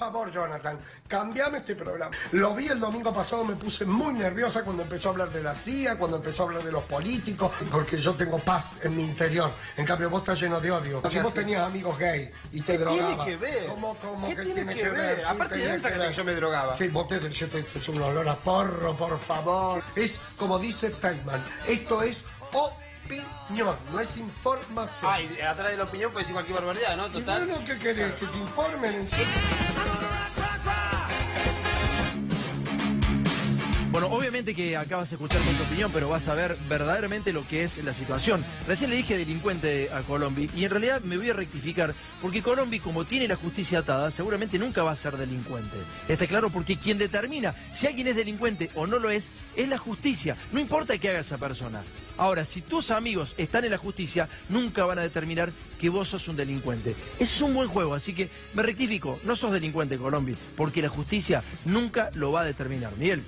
favor, Jonathan, cambiame este programa. Lo vi el domingo pasado, me puse muy nerviosa cuando empezó a hablar de la CIA, cuando empezó a hablar de los políticos, porque yo tengo paz en mi interior. En cambio, vos estás lleno de odio. Si vos tenías amigos gay y te drogabas... ¿Qué tiene que ver? ¿Cómo ¿Qué tiene que ver? Sí, aparte de esa que yo me drogaba. Sí, vos es un olor a porro, por favor. Es como dice Feynman, esto es opinión, no es información. Ay, atrás de la opinión puede decir cualquier barbaridad, ¿no? Total. ¿Y bueno, qué querés? ¿Que te informen en serio? Bueno, obviamente que acabas de escuchar con tu opinión, pero vas a ver verdaderamente lo que es la situación. Recién le dije delincuente a Colombi y en realidad me voy a rectificar porque Colombi, como tiene la justicia atada, seguramente nunca va a ser delincuente. Está claro, porque quien determina si alguien es delincuente o no lo es la justicia. No importa qué haga esa persona. Ahora, si tus amigos están en la justicia, nunca van a determinar que vos sos un delincuente. Ese es un buen juego, así que me rectifico, no sos delincuente, Colombi, porque la justicia nunca lo va a determinar. Miguel.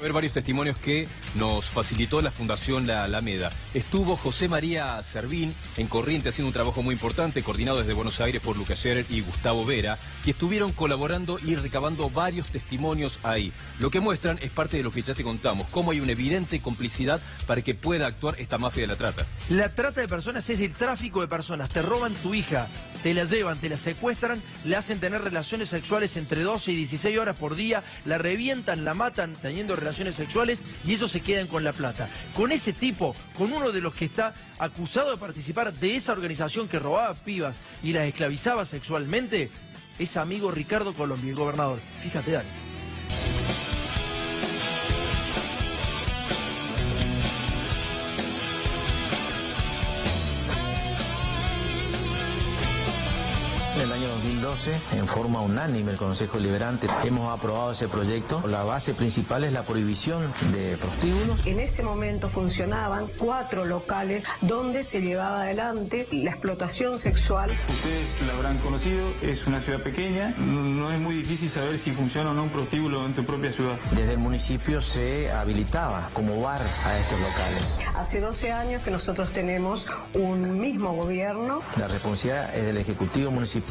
Ver varios testimonios que nos facilitó la Fundación La Alameda. Estuvo José María Servín en Corrientes haciendo un trabajo muy importante, coordinado desde Buenos Aires por Lucas Scherer y Gustavo Vera, y estuvieron colaborando y recabando varios testimonios ahí. Lo que muestran es parte de lo que ya te contamos, cómo hay una evidente complicidad para que pueda actuar esta mafia de la trata. La trata de personas es el tráfico de personas. Te roban tu hija, te la llevan, te la secuestran, le hacen tener relaciones sexuales entre 12 y 16 horas por día, la revientan, la matan teniendo relaciones sexuales y ellos se quedan con la plata. Con ese tipo, con uno de los que está acusado de participar de esa organización que robaba pibas y las esclavizaba sexualmente, es amigo Ricardo Colombi, el gobernador. Fíjate, Dani. En el año 2012, en forma unánime, el Consejo Deliberante hemos aprobado ese proyecto. La base principal es la prohibición de prostíbulos. En ese momento funcionaban 4 locales donde se llevaba adelante la explotación sexual. Ustedes la habrán conocido, es una ciudad pequeña, no es muy difícil saber si funciona o no un prostíbulo en tu propia ciudad. Desde el municipio se habilitaba como bar a estos locales. Hace 12 años que nosotros tenemos un mismo gobierno. La responsabilidad es del Ejecutivo Municipal.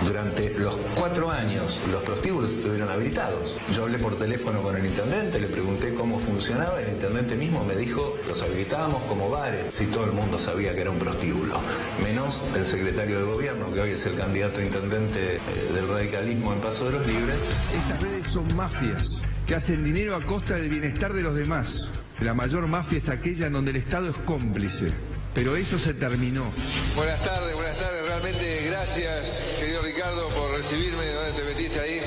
Durante los 4 años los prostíbulos estuvieron habilitados. Yo hablé por teléfono con el intendente, le pregunté cómo funcionaba, el intendente mismo me dijo, los habilitábamos como bares. Si todo el mundo sabía que era un prostíbulo, menos el secretario de gobierno, que hoy es el candidato a intendente del radicalismo en Paso de los Libres. Estas redes son mafias que hacen dinero a costa del bienestar de los demás. La mayor mafia es aquella en donde el Estado es cómplice. Pero eso se terminó. Buenas tardes, realmente gracias, querido Ricardo, por recibirme. ¿Dónde te metiste ahí?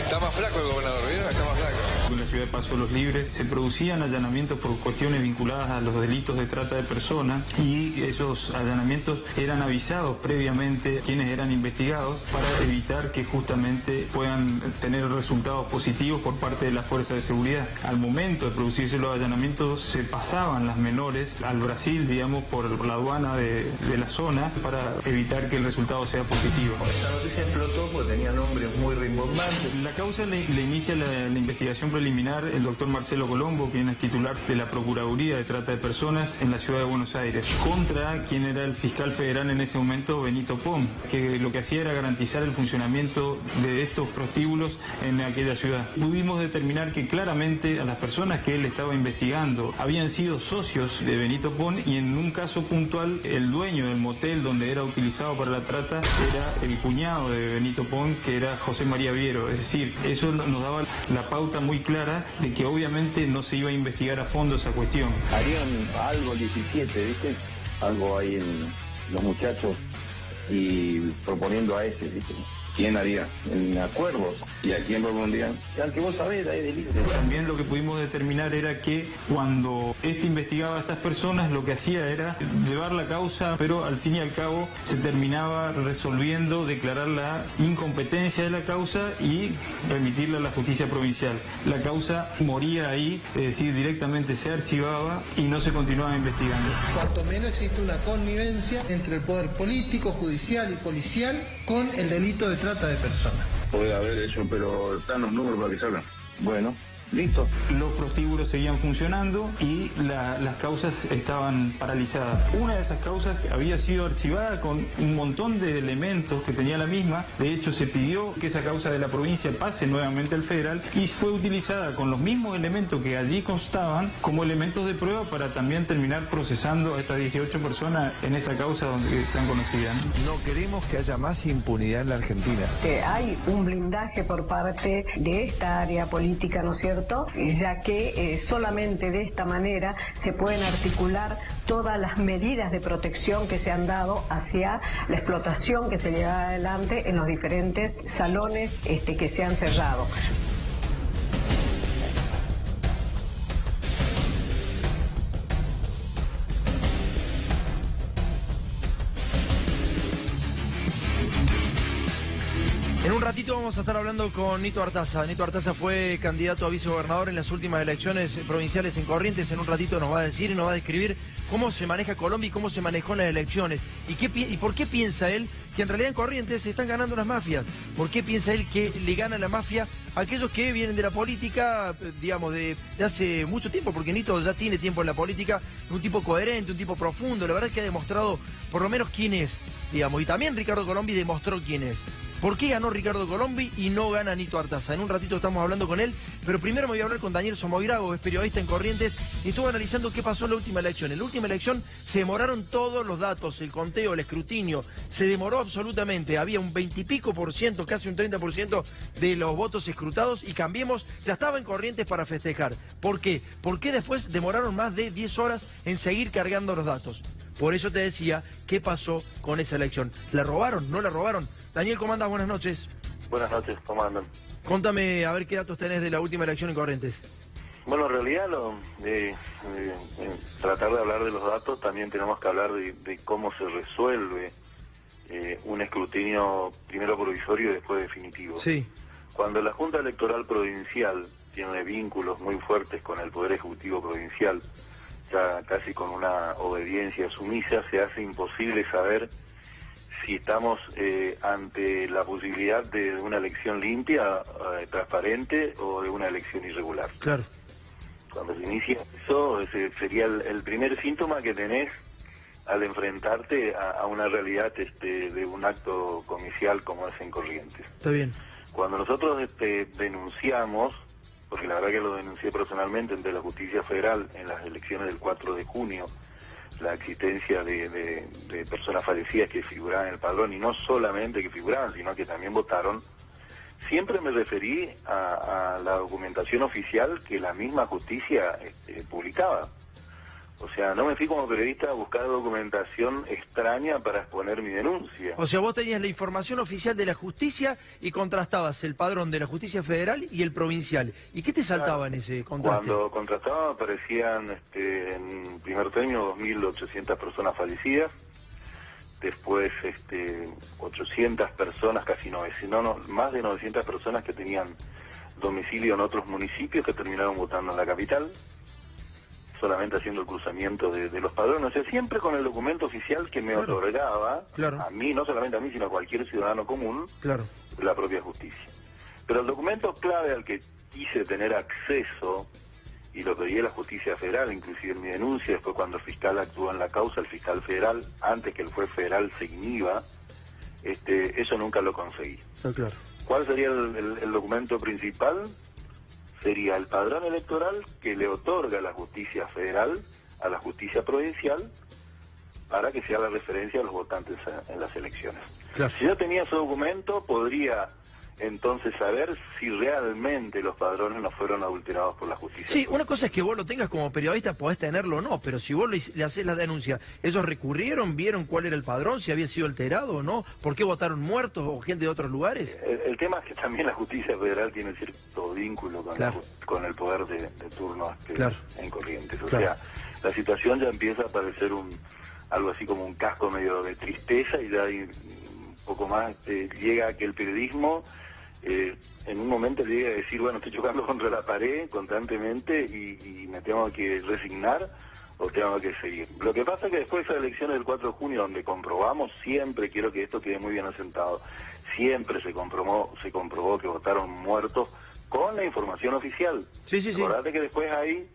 Está más flaco el gobernador, ¿vieron? Está más flaco. En la ciudad de Paso de los Libres se producían allanamientos por cuestiones vinculadas a los delitos de trata de personas y esos allanamientos eran avisados previamente a quienes eran investigados para evitar que justamente puedan tener resultados positivos por parte de la fuerza de seguridad. Al momento de producirse los allanamientos se pasaban las menores al Brasil, digamos, por la aduana de la zona para evitar que el resultado sea positivo. Esta noticia explotó porque tenía nombres muy rimbombantes. La causa le inicia la investigación preliminar el doctor Marcelo Colombo, quien es titular de la Procuraduría de Trata de Personas en la ciudad de Buenos Aires, contra quien era el fiscal federal en ese momento, Benito Pom, que lo que hacía era garantizar el funcionamiento de estos prostíbulos en aquella ciudad. Pudimos determinar que claramente a las personas que él estaba investigando habían sido socios de Benito Pom y en un caso puntual el dueño del motel donde era utilizado para la trata era el cuñado de Benito Pom, que era José María Viero. Es decir, eso nos daba la pauta muy clara de que obviamente no se iba a investigar a fondo esa cuestión. Harían algo el 17, ¿viste? Algo ahí en los muchachos y proponiendo a ese, ¿viste? ¿Quién haría? En acuerdos. ¿Y a quién propondrían? Al que vos sabés, ahí del líder. También lo que pudimos determinar era que cuando investigaba a estas personas, lo que hacía era llevar la causa, pero al fin y al cabo se terminaba resolviendo, declarar la incompetencia de la causa y remitirla a la justicia provincial. La causa moría ahí, es decir, directamente se archivaba y no se continuaba investigando. Cuanto menos existe una connivencia entre el poder político, judicial y policial con el delito de trata de personas. Puede haber eso, pero están los números para que salgan. Bueno, Listo. Los prostíbulos seguían funcionando y las causas estaban paralizadas. Una de esas causas había sido archivada con un montón de elementos que tenía la misma. De hecho, se pidió que esa causa de la provincia pase nuevamente al federal y fue utilizada con los mismos elementos que allí constaban como elementos de prueba para también terminar procesando a estas 18 personas en esta causa donde están conocidas. No queremos que haya más impunidad en la Argentina. Hay un blindaje por parte de esta área política, ¿no es cierto? Ya que solamente de esta manera se pueden articular todas las medidas de protección que se han dado hacia la explotación que se lleva adelante en los diferentes salones que se han cerrado. En un ratito vamos a estar hablando con Nito Artaza. Nito Artaza fue candidato a vicegobernador en las últimas elecciones provinciales en Corrientes. En un ratito nos va a decir y nos va a describir cómo se maneja Colombia y cómo se manejó en las elecciones. Y por qué piensa él que en realidad en Corrientes se están ganando las mafias. ¿Por qué piensa él que le gana la mafia a aquellos que vienen de la política, digamos, de hace mucho tiempo? Porque Nito ya tiene tiempo en la política, un tipo coherente, un tipo profundo. La verdad es que ha demostrado por lo menos quién es, digamos. Y también Ricardo Colombi demostró quién es. ¿Por qué ganó Ricardo Colombi y no gana Nito Artaza? En un ratito estamos hablando con él, pero primero me voy a hablar con Daniel Somoirago, es periodista en Corrientes, y estuvo analizando qué pasó en la última elección. En la última elección se demoraron todos los datos, el conteo, el escrutinio, se demoró absolutamente. Había un 20 y pico por ciento, casi un 30% de los votos escrutados, y Cambiemos ya estaba en Corrientes para festejar. ¿Por qué? Porque después demoraron más de 10 horas en seguir cargando los datos. Por eso te decía, ¿qué pasó con esa elección? ¿La robaron? ¿No la robaron? Daniel, ¿cómo andas? Buenas noches. Buenas noches, ¿cómo andan? Contame, a ver qué datos tenés de la última elección en Corrientes. Bueno, en realidad, tratar de hablar de los datos, también tenemos que hablar de cómo se resuelve un escrutinio primero provisorio y después definitivo. Sí. Cuando la Junta Electoral Provincial tiene vínculos muy fuertes con el Poder Ejecutivo Provincial, ya casi con una obediencia sumisa, se hace imposible saber si estamos ante la posibilidad de una elección limpia, transparente, o de una elección irregular. Claro. Cuando se inicia eso, ese sería el primer síntoma que tenés al enfrentarte a una realidad de un acto comicial como es en Corrientes. Está bien. Cuando nosotros denunciamos, porque la verdad que lo denuncié personalmente ante la Justicia Federal en las elecciones del 4 de junio, la existencia de personas fallecidas que figuraban en el padrón, y no solamente que figuraban, sino que también votaron, siempre me referí a la documentación oficial que la misma justicia publicaba. O sea, no me fui como periodista a buscar documentación extraña para exponer mi denuncia. O sea, vos tenías la información oficial de la justicia y contrastabas el padrón de la justicia federal y el provincial. ¿Y qué te saltaba en ese contraste? Cuando contrastaba aparecían en primer término 2.800 personas fallecidas, después 800 personas, casi 900, más de 900 personas que tenían domicilio en otros municipios que terminaron votando en la capital, solamente haciendo el cruzamiento de los padrones, o sea, siempre con el documento oficial que me otorgaba, a mí, no solamente a mí, sino a cualquier ciudadano común, la propia justicia. Pero el documento clave al que quise tener acceso, y lo pedí a la Justicia Federal, inclusive en mi denuncia, después cuando el fiscal actuó en la causa, el fiscal federal, antes que el juez federal se inhiba, eso nunca lo conseguí. Está claro. ¿Cuál sería el documento principal? Sería el padrón electoral que le otorga la Justicia Federal a la Justicia Provincial para que se haga referencia a los votantes en las elecciones. Claro. Si yo tenía ese documento, podría entonces saber si realmente los padrones no fueron adulterados por la justicia. Sí, una cosa es que vos lo tengas como periodista, podés tenerlo o no, pero si vos le hacés la denuncia, ¿ellos recurrieron, vieron cuál era el padrón, si había sido alterado o no? ¿Por qué votaron muertos o gente de otros lugares? El tema es que también la Justicia Federal tiene cierto vínculo con el poder de turno en Corrientes. O sea, la situación ya empieza a parecer algo así como un casco medio de tristeza, y ya hay un poco más llega a que el periodismo en un momento llega a decir, bueno, estoy chocando contra la pared constantemente y me tengo que resignar o tengo que seguir. Lo que pasa es que después de esas elecciones del 4 de junio, donde comprobamos siempre, quiero que esto quede muy bien asentado, siempre se comprobó que votaron muertos con la información oficial. Sí. Acordate que después hay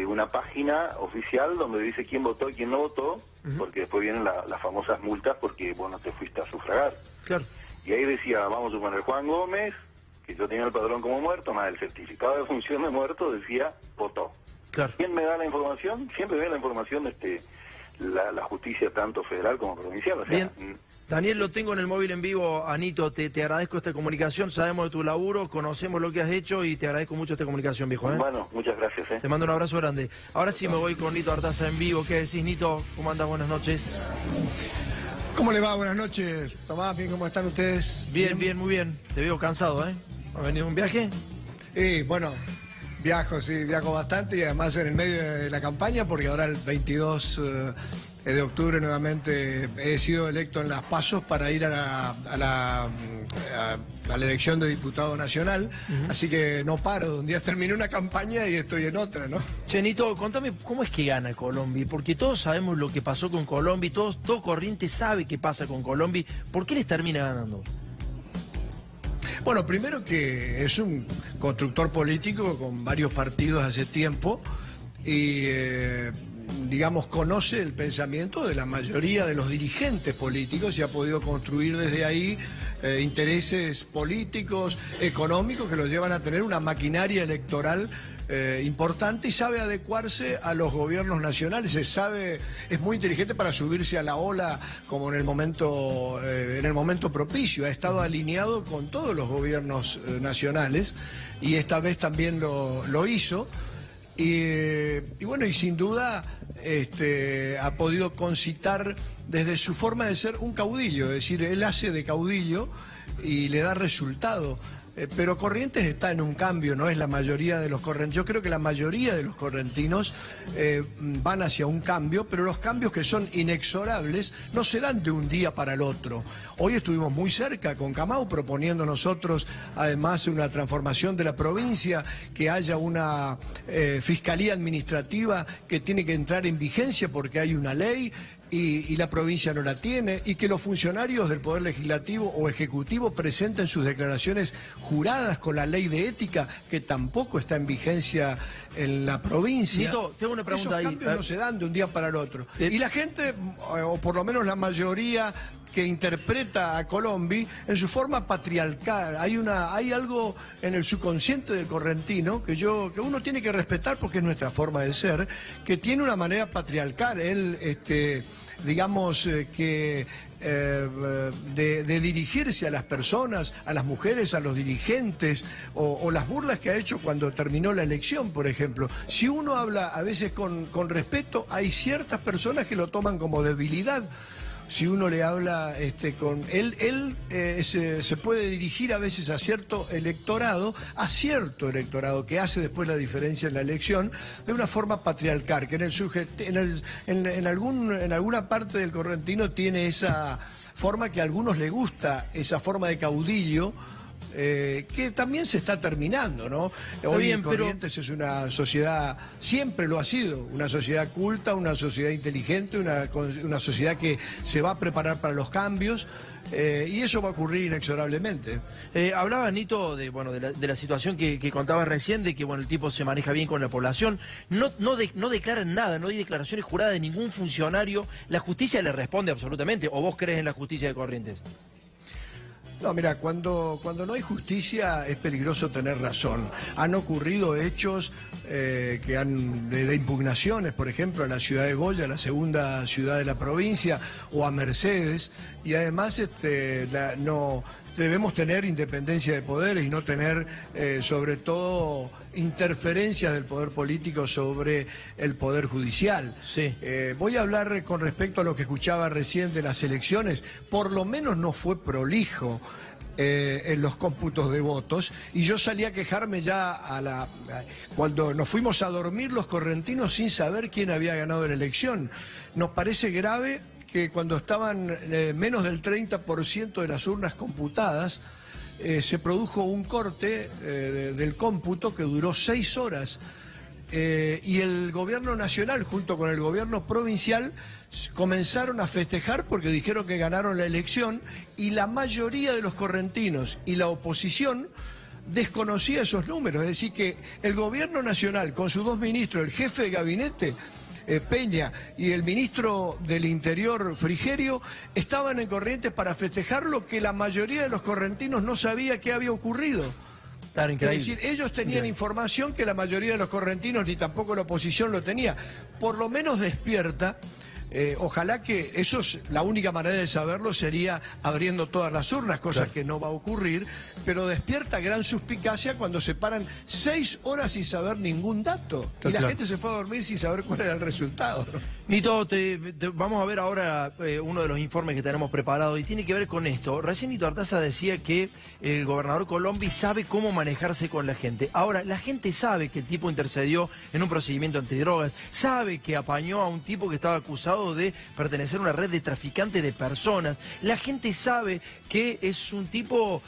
una página oficial donde dice quién votó y quién no votó, porque después vienen las famosas multas porque vos no te fuiste a sufragar. Claro. Y ahí decía, vamos a suponer, Juan Gómez, que yo tenía el padrón como muerto, más el certificado de función de muerto, decía, votó. Claro. ¿Quién me da la información? Siempre me da la información la justicia tanto federal como provincial. O sea, bien. Daniel, lo tengo en el móvil en vivo. Anito, te agradezco esta comunicación, sabemos de tu laburo, conocemos lo que has hecho y te agradezco mucho esta comunicación, viejo. Bueno, muchas gracias. Te mando un abrazo grande. Ahora sí me voy con Nito Artaza en vivo. ¿Qué decís, Nito? ¿Cómo andas? Buenas noches. ¿Cómo le va? Buenas noches, Tomás. Bien, ¿cómo están ustedes? Bien, muy bien. Te veo cansado, ¿eh? ¿Has venido de un viaje? Bueno, viajo bastante y además en el medio de la campaña porque ahora el 22 de octubre nuevamente he sido electo en las PASO para ir a la elección de diputado nacional, así que no paro, un día terminé una campaña y estoy en otra, ¿no? Chenito, contame, ¿cómo es que gana Colombia? Porque todos sabemos lo que pasó con Colombia, todo Corrientes sabe qué pasa con Colombia, ¿por qué les termina ganando? Bueno, primero que es un constructor político con varios partidos hace tiempo y, digamos, conoce el pensamiento de la mayoría de los dirigentes políticos y ha podido construir desde ahí intereses políticos, económicos que los llevan a tener una maquinaria electoral importante y sabe adecuarse a los gobiernos nacionales, es muy inteligente para subirse a la ola como en el momento propicio, ha estado alineado con todos los gobiernos nacionales y esta vez también lo hizo y bueno, y sin duda ha podido concitar desde su forma de ser un caudillo, es decir, él hace de caudillo y le da resultado. Pero Corrientes está en un cambio, no es la mayoría de los correntinos. Yo creo que la mayoría de los correntinos van hacia un cambio, pero los cambios que son inexorables no se dan de un día para el otro. Hoy estuvimos muy cerca con Camau proponiendo nosotros además una transformación de la provincia, que haya una fiscalía administrativa que tiene que entrar en vigencia porque hay una ley. Y la provincia no la tiene, y que los funcionarios del Poder Legislativo o Ejecutivo presenten sus declaraciones juradas con la ley de ética, que tampoco está en vigencia en la provincia. Nito, tengo una pregunta ahí. Esos cambios no se dan de un día para el otro. Y la gente, o por lo menos la mayoría que interpreta a Colombia en su forma patriarcal, hay algo en el subconsciente del correntino que uno tiene que respetar porque es nuestra forma de ser, que tiene una manera patriarcal. Él, digamos que de dirigirse a las personas, a las mujeres, a los dirigentes, o las burlas que ha hecho cuando terminó la elección, por ejemplo. Si uno habla a veces con respeto, hay ciertas personas que lo toman como debilidad. Si uno le habla con él se puede dirigir a veces a cierto electorado que hace después la diferencia en la elección de una forma patriarcal, que en alguna parte del correntino tiene esa forma que a algunos les gusta, esa forma de caudillo. Que también se está terminando, ¿no? Hoy Corrientes es una sociedad, siempre lo ha sido, una sociedad culta, una sociedad inteligente, una sociedad que se va a preparar para los cambios. Y eso va a ocurrir inexorablemente. Hablaba, Nito, de la situación que contabas recién, de que el tipo se maneja bien con la población. No declaran nada, no hay declaraciones juradas de ningún funcionario. ¿La justicia le responde absolutamente? ¿O vos crees en la justicia de Corrientes? No, mira, cuando no hay justicia es peligroso tener razón. Han ocurrido hechos de impugnaciones, por ejemplo, a la ciudad de Goya, la segunda ciudad de la provincia, o a Mercedes, y además no debemos tener independencia de poderes y no tener, sobre todo, interferencias del poder político sobre el poder judicial. Sí. Voy a hablar con respecto a lo que escuchaba recién de las elecciones. Por lo menos no fue prolijo en los cómputos de votos, y yo salí a quejarme ya cuando nos fuimos a dormir los correntinos sin saber quién había ganado la elección. Nos parece grave que cuando estaban menos del 30% de las urnas computadas, se produjo un corte del cómputo que duró 6 horas. Y el gobierno nacional junto con el gobierno provincial comenzaron a festejar porque dijeron que ganaron la elección, y la mayoría de los correntinos y la oposición desconocía esos números. Es decir, que el gobierno nacional, con sus dos ministros, el jefe de gabinete, Peña, y el ministro del Interior, Frigerio, estaban en Corrientes para festejar lo que la mayoría de los correntinos no sabía que había ocurrido. Es decir, ellos tenían información que la mayoría de los correntinos ni tampoco la oposición lo tenía. Por lo menos despierta. Ojalá que eso, la única manera de saberlo sería abriendo todas las urnas, cosa que no va a ocurrir, pero despierta gran suspicacia cuando se paran 6 horas sin saber ningún dato. Y la gente se fue a dormir sin saber cuál era el resultado. Nito, vamos a ver ahora uno de los informes que tenemos preparado y tiene que ver con esto. Recién Nito Artaza decía que el gobernador Colombi sabe cómo manejarse con la gente. Ahora, la gente sabe que el tipo intercedió en un procedimiento antidrogas, sabe que apañó a un tipo que estaba acusado de pertenecer a una red de traficantes de personas. La gente sabe que es un tipo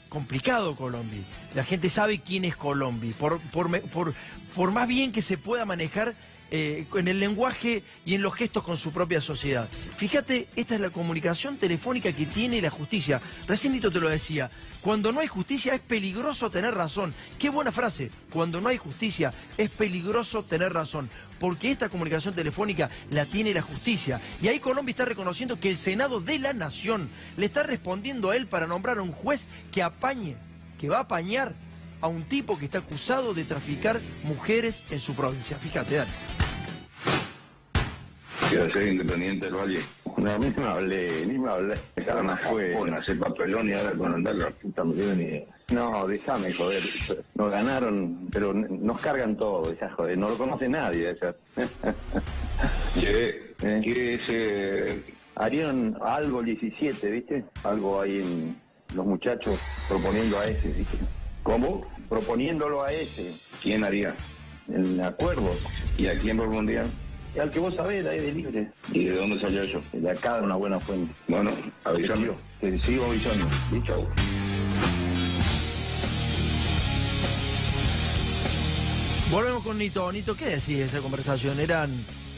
complicado, Colombi. La gente sabe quién es Colombi. Por más bien que se pueda manejar en el lenguaje y en los gestos con su propia sociedad. Fíjate, esta es la comunicación telefónica que tiene la justicia. Recién Nito te lo decía. Cuando no hay justicia es peligroso tener razón. Qué buena frase. Cuando no hay justicia es peligroso tener razón. Porque esta comunicación telefónica la tiene la justicia. Y ahí Colombi está reconociendo que el Senado de la Nación le está respondiendo a él para nombrar a un juez que apañe, que va a apañar a un tipo que está acusado de traficar mujeres en su provincia. Fíjate, dale. Quiero ser independiente del Valle. No, a mí ni me hablé. Además fue hacer papelón y ahora con andar la puta me dio ni idea. No, déjame, joder. Nos ganaron, pero nos cargan todo, ya, joder. No lo conoce nadie, ya. ¿Qué es? Harían algo el 17, ¿viste? Algo ahí en los muchachos proponiendo a ese, ¿viste? ¿Cómo? Proponiéndolo a ese. ¿Quién haría? En acuerdos. ¿Y a quién propondrían? Al que vos sabés, ahí de libre. ¿Y de dónde salió eso? De acá, de una buena fuente. Bueno, avisame. Te sigo avisando. Y chau. Volvemos con Nito. Nito, ¿qué decís de esa conversación?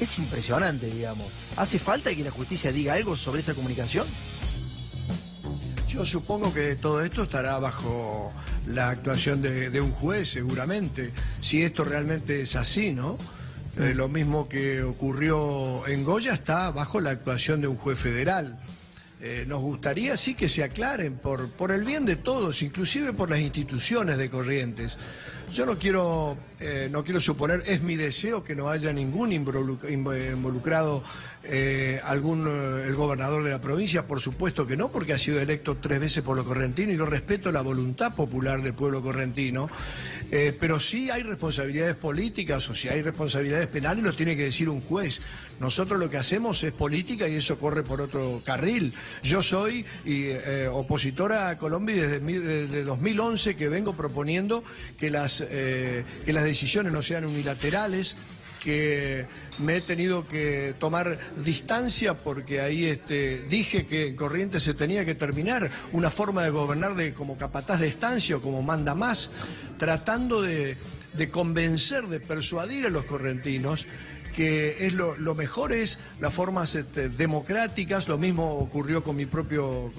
Es impresionante, digamos. ¿Hace falta que la justicia diga algo sobre esa comunicación? Yo supongo que todo esto estará bajo la actuación de un juez, seguramente, si esto realmente es así, ¿no? Lo mismo que ocurrió en Goya está bajo la actuación de un juez federal. Nos gustaría sí que se aclaren por el bien de todos, inclusive por las instituciones de Corrientes. Yo no quiero suponer, es mi deseo que no haya ningún involucrado el gobernador de la provincia, por supuesto que no, porque ha sido electo 3 veces por los correntinos y yo respeto la voluntad popular del pueblo correntino, pero sí hay responsabilidades políticas o si hay responsabilidades penales lo tiene que decir un juez. Nosotros lo que hacemos es política y eso corre por otro carril. Yo soy opositora a Colombia desde 2011 que vengo proponiendo que las decisiones no sean unilaterales, que me he tenido que tomar distancia porque ahí dije que en Corrientes se tenía que terminar una forma de gobernar como capataz de estancia o como manda más, tratando de convencer, de persuadir a los correntinos que lo mejor es las formas democráticas. Lo mismo ocurrió con mi propio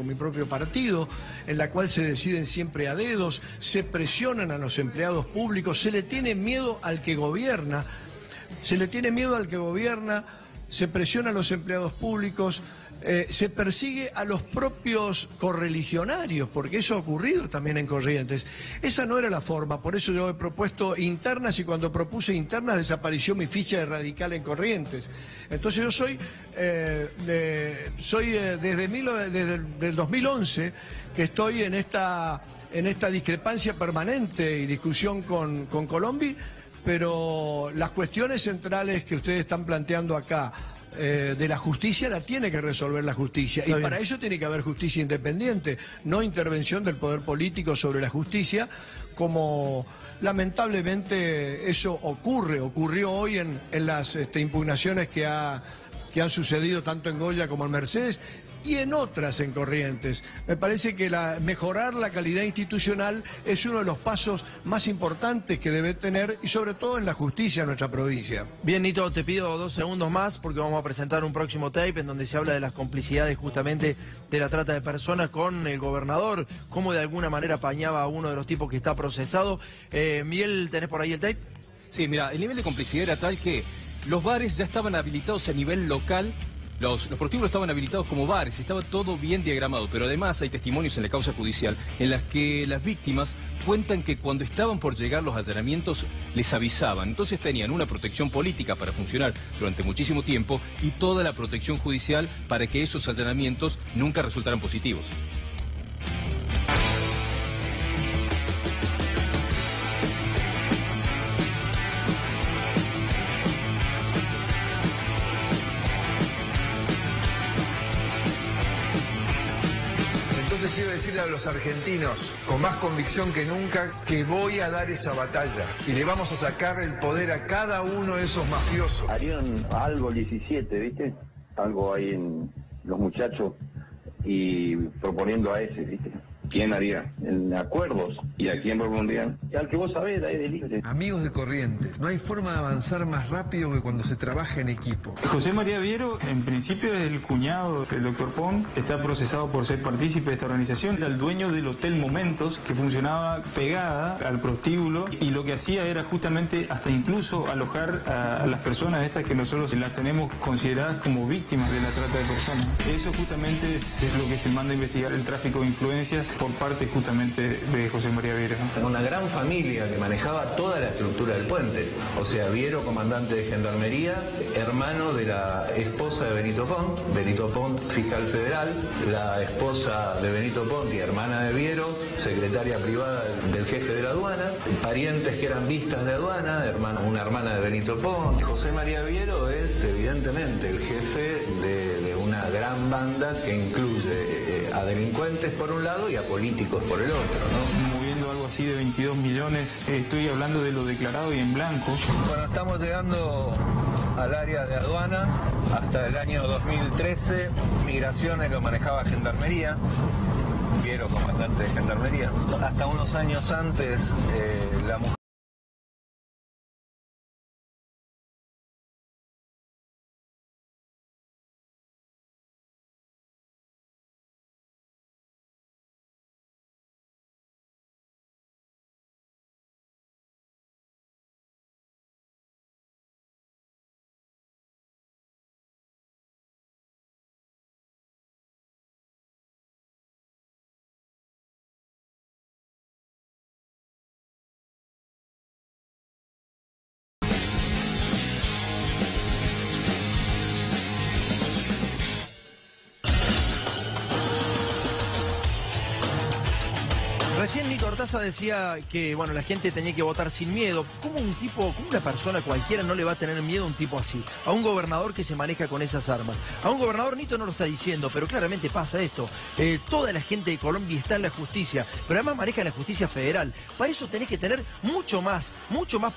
partido, en la cual se deciden siempre a dedos, se presionan a los empleados públicos, se le tiene miedo al que gobierna, se presiona a los empleados públicos, se persigue a los propios correligionarios, porque eso ha ocurrido también en Corrientes. Esa no era la forma, por eso yo he propuesto internas y cuando propuse internas desapareció mi ficha de radical en Corrientes. Entonces yo soy desde el 2011 que estoy en esta discrepancia permanente y discusión con Colombi, pero las cuestiones centrales que ustedes están planteando acá de la justicia la tiene que resolver la justicia. Y para eso tiene que haber justicia independiente, no intervención del poder político sobre la justicia, como lamentablemente eso ocurrió hoy en las impugnaciones que han sucedido tanto en Goya como en Mercedes. y en otras en Corrientes. Me parece que mejorar la calidad institucional es uno de los pasos más importantes que debe tener, y sobre todo en la justicia de nuestra provincia. Bien, Nito, te pido 2 segundos más porque vamos a presentar un próximo tape en donde se habla de las complicidades justamente de la trata de personas con el gobernador, cómo de alguna manera apañaba a uno de los tipos que está procesado. Miguel, ¿tenés por ahí el tape? Sí, mira, el nivel de complicidad era tal que los bares ya estaban habilitados a nivel local. Los prostíbulos estaban habilitados como bares, estaba todo bien diagramado, pero además hay testimonios en la causa judicial en las que las víctimas cuentan que cuando estaban por llegar los allanamientos les avisaban. Entonces tenían una protección política para funcionar durante muchísimo tiempo y toda la protección judicial para que esos allanamientos nunca resultaran positivos. Entonces quiero decirle a los argentinos, con más convicción que nunca, que voy a dar esa batalla y le vamos a sacar el poder a cada uno de esos mafiosos. Harían algo el 17, ¿viste? Algo ahí en los muchachos y proponiendo a ese, ¿viste? ¿Quién haría? En acuerdos. ¿Y a quién propondrían? Al que vos sabés, ahí de libre. Amigos de Corrientes, no hay forma de avanzar más rápido que cuando se trabaja en equipo. José María Viero, en principio es el cuñado del doctor Pon, está procesado por ser partícipe de esta organización, era el dueño del Hotel Momentos, que funcionaba pegada al prostíbulo, y lo que hacía era justamente hasta incluso alojar a las personas estas que nosotros las tenemos consideradas como víctimas de la trata de personas. Eso justamente es lo que se manda a investigar, el tráfico de influencias por parte justamente de José María Viero. Una gran familia que manejaba toda la estructura del puente. O sea, Viero, comandante de Gendarmería, hermano de la esposa de Benito Pont, fiscal federal, la esposa de Benito Pont y hermana de Viero, secretaria privada del jefe de la aduana, parientes que eran vistas de aduana, una hermana de Benito Pont. José María Viero es evidentemente el jefe de una gran banda que incluye a delincuentes por un lado y a políticos por el otro, ¿no? Moviendo algo así de 22 millones, estoy hablando de lo declarado y en blanco. Bueno, estamos llegando al área de aduana. Hasta el año 2013, migraciones lo manejaba Gendarmería. Viero, comandante de Gendarmería. Hasta unos años antes, la mujer Recién Nico Artaza decía que bueno, la gente tenía que votar sin miedo. ¿Cómo una persona cualquiera no le va a tener miedo a un tipo así? A un gobernador que se maneja con esas armas. A un gobernador, Nito no lo está diciendo, pero claramente pasa esto. Toda la gente de Colombia está en la justicia, pero además maneja la justicia federal. Para eso tenés que tener mucho más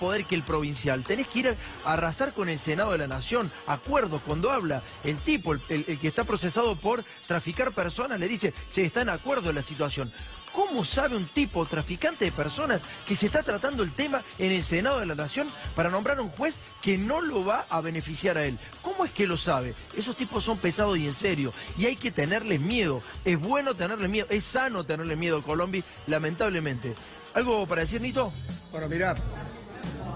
poder que el provincial. Tenés que ir a arrasar con el Senado de la Nación. Acuerdos, cuando habla el tipo, el que está procesado por traficar personas, le dice, che, está en acuerdo en la situación. ¿Cómo sabe un tipo traficante de personas que se está tratando el tema en el Senado de la Nación para nombrar a un juez que no lo va a beneficiar a él? ¿Cómo es que lo sabe? Esos tipos son pesados y en serio, y hay que tenerles miedo. Es bueno tenerles miedo, es sano tenerle miedo a Colombia, lamentablemente. ¿Algo para decir, Nito? Bueno, mirá,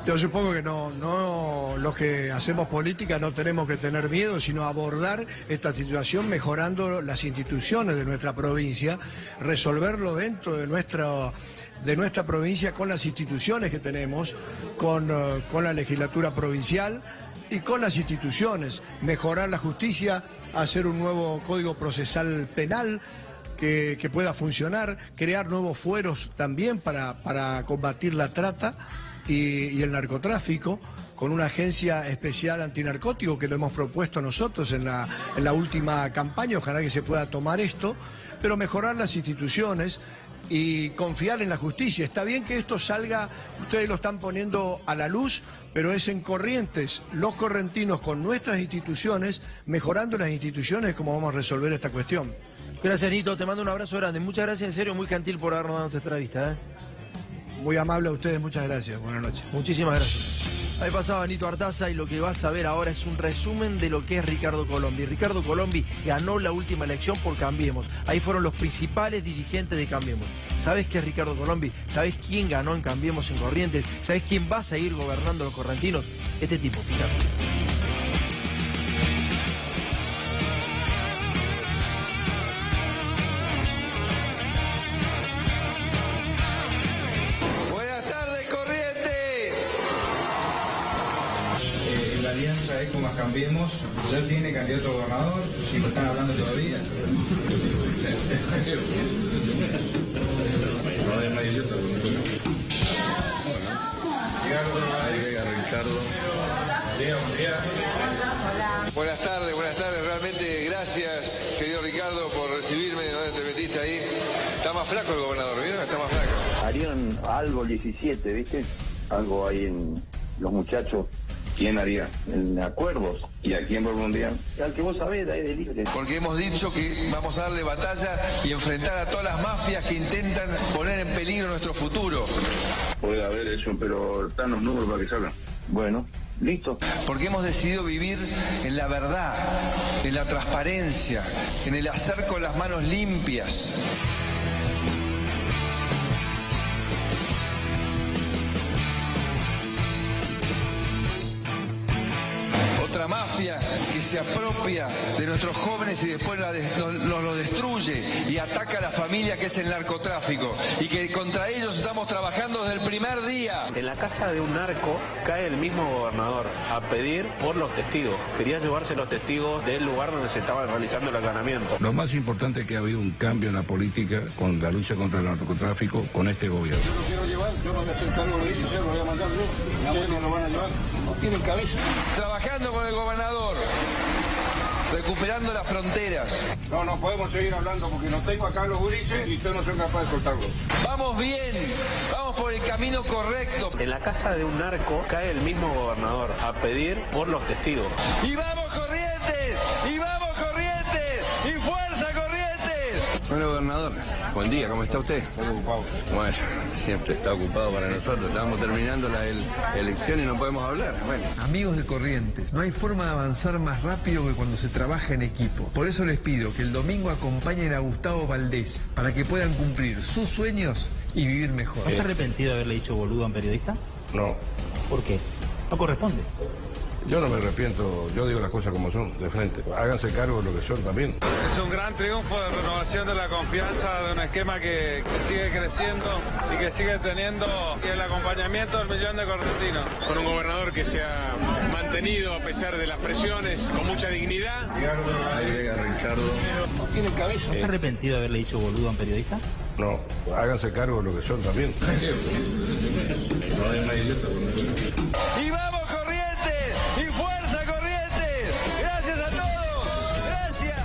yo supongo que no los que hacemos política no tenemos que tener miedo, sino abordar esta situación mejorando las instituciones de nuestra provincia, resolverlo dentro de nuestra provincia con las instituciones que tenemos, con la legislatura provincial y con las instituciones, mejorar la justicia, hacer un nuevo código procesal penal que pueda funcionar, crear nuevos fueros también para combatir la trata y el narcotráfico, con una agencia especial antinarcótico que lo hemos propuesto nosotros en la última campaña. Ojalá que se pueda tomar esto, pero mejorar las instituciones, y confiar en la justicia. Está bien que esto salga, ustedes lo están poniendo a la luz, pero es en Corrientes, los correntinos con nuestras instituciones, mejorando las instituciones, como vamos a resolver esta cuestión. Gracias, Nito, te mando un abrazo grande. Muchas gracias, en serio, muy gentil por habernos dado esta entrevista. Muy amable a ustedes, muchas gracias. Buenas noches. Muchísimas gracias. Ahí pasaba Nito Artaza y lo que vas a ver ahora es un resumen de lo que es Ricardo Colombi. Ricardo Colombi ganó la última elección por Cambiemos. Ahí fueron los principales dirigentes de Cambiemos. ¿Sabes qué es Ricardo Colombi? ¿Sabes quién ganó en Cambiemos en Corrientes? ¿Sabes quién va a seguir gobernando los correntinos? Este tipo, fíjate. Alianza Eco más Cambiemos ya tiene candidato a gobernador, si lo están hablando todavía. Buenas tardes, realmente gracias, querido Ricardo, por recibirme, ¿no? Te metiste ahí. Está más flaco el gobernador, ¿vieron? Está más flaco. Harían algo el 17, ¿viste? Algo ahí en los muchachos. ¿Quién haría? En acuerdos. ¿Y a quién propondrían? Al que vos sabés, ahí de libre. Porque hemos dicho que vamos a darle batalla y enfrentar a todas las mafias que intentan poner en peligro nuestro futuro. Puede haber eso, pero están los números para que salgan. Bueno, listo. Porque hemos decidido vivir en la verdad, en la transparencia, en el hacer con las manos limpias. Otra mafia que se apropia de nuestros jóvenes y después lo destruye y ataca a la familia, que es el narcotráfico, y que contra ellos estamos trabajando desde el primer día. En la casa de un narco cae el mismo gobernador a pedir por los testigos. Quería llevarse los testigos del lugar donde se estaba realizando el allanamiento. Lo más importante es que ha habido un cambio en la política con la lucha contra el narcotráfico con este gobierno. Yo lo quiero llevar, yo no me estoy cargo, lo dice, yo lo voy a mandar yo. Ustedes no lo van a llevar, no tienen cabeza. Trabajando con el gobernador, recuperando las fronteras. No podemos seguir hablando porque no tengo acá los gurises y yo no soy capaz de soltarlos. Vamos bien, vamos por el camino correcto. En la casa de un narco cae el mismo gobernador a pedir por los testigos. ¡Y vamos Corrientes! ¡Y vamos Corrientes! ¡Y fuerza Corrientes! Bueno, gobernador, buen día, ¿cómo está usted? Estoy ocupado. Bueno, siempre está ocupado para nosotros. Estamos terminando la elección y no podemos hablar. Bueno. Amigos de Corrientes, no hay forma de avanzar más rápido que cuando se trabaja en equipo. Por eso les pido que el domingo acompañen a Gustavo Valdés para que puedan cumplir sus sueños y vivir mejor. ¿No está arrepentido de haberle dicho boludo a un periodista? No. ¿Por qué? No corresponde. Yo no me arrepiento, yo digo las cosas como son, de frente. Háganse cargo de lo que son también. Es un gran triunfo de renovación de la confianza de un esquema que sigue creciendo y que sigue teniendo el acompañamiento del millón de correntinos. Con un gobernador que se ha mantenido a pesar de las presiones con mucha dignidad. Ahí llega Ricardo. No tienen cabeza. ¿No está arrepentido de haberle dicho boludo a un periodista? No, háganse cargo de lo que son también. ¡Y vamos Corrientes! ¡Y fuerza Corrientes! ¡Gracias a todos! ¡Gracias!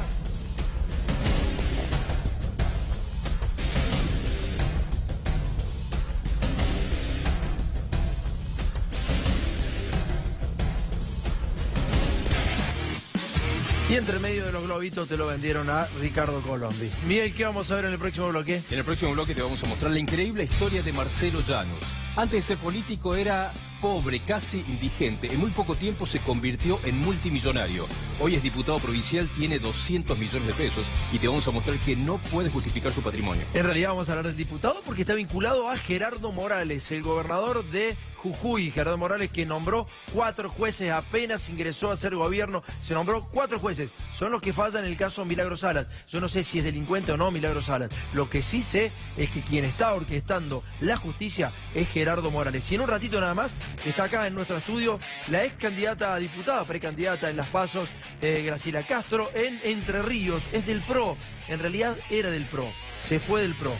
Y entre medio de los globitos te lo vendieron a Ricardo Colombi. Miguel, ¿qué vamos a ver en el próximo bloque? En el próximo bloque te vamos a mostrar la increíble historia de Marcelo Llanos. Antes de ser político era pobre, casi indigente. En muy poco tiempo se convirtió en multimillonario. Hoy es diputado provincial, tiene 200 millones de pesos y te vamos a mostrar que no puede justificar su patrimonio. En realidad vamos a hablar del diputado porque está vinculado a Gerardo Morales, el gobernador de Jujuy. Gerardo Morales, que nombró 4 jueces, apenas ingresó a ser gobierno, se nombró 4 jueces. Son los que fallan en el caso Milagros Salas. Yo no sé si es delincuente o no Milagros Salas. Lo que sí sé es que quien está orquestando la justicia es Gerardo Morales. Y en un ratito nada más, está acá en nuestro estudio la ex candidata a diputada, precandidata en Las Pasos, Graciela Castro, en Entre Ríos. Es del PRO, en realidad era del PRO, se fue del PRO.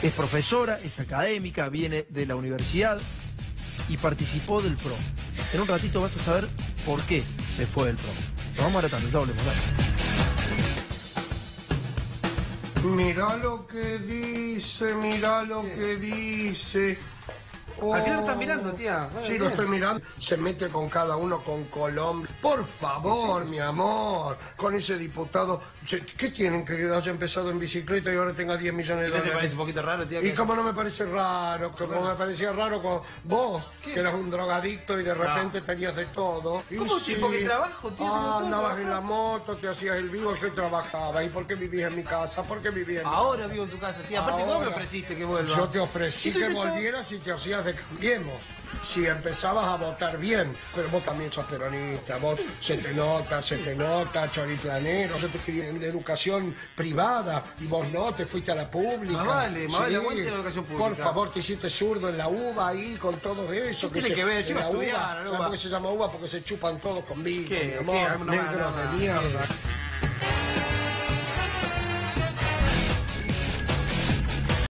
Es profesora, es académica, viene de la universidad y participó del PRO. En un ratito vas a saber por qué se fue del PRO. Nos vamos a la tanda, ya volvemos. Dale. Mirá lo que dice, mirá lo que dice. Al final lo estás mirando, tía. Sí, lo estoy mirando. Se mete con cada uno con Colombia. Por favor, mi amor. Con ese diputado. ¿Qué tienen que haya empezado en bicicleta y ahora tenga 10 millones de dólares? ¿No te parece un poquito raro, tía? ¿Y cómo no me parece raro? Como me parecía raro con vos, que eras un drogadicto y de repente tenías de todo. ¿Cómo tipo que trabajo, tío? Andabas en la moto, te hacías el vivo, yo trabajaba. ¿Y por qué vivías en mi casa? ¿Por qué vivías en mi casa? Ahora vivo en tu casa, tía. Aparte vos me ofreciste que vuelva. Yo te ofrecí que volvieras y te hacías de Cambiemos. Si empezabas a votar bien, pero vos también sos peronista, vos se te nota, choriplanero, yo te quería en educación privada y vos no, te fuiste a la pública. Más vale, aguante la educación pública. Por favor, te hiciste zurdo en la uva ahí con todo eso. ¿Qué tiene que ver? Yo iba a estudiar, ¿Sabes por qué se llama uva? Porque se chupan todos con vino. ¿Qué? Negros de mierda.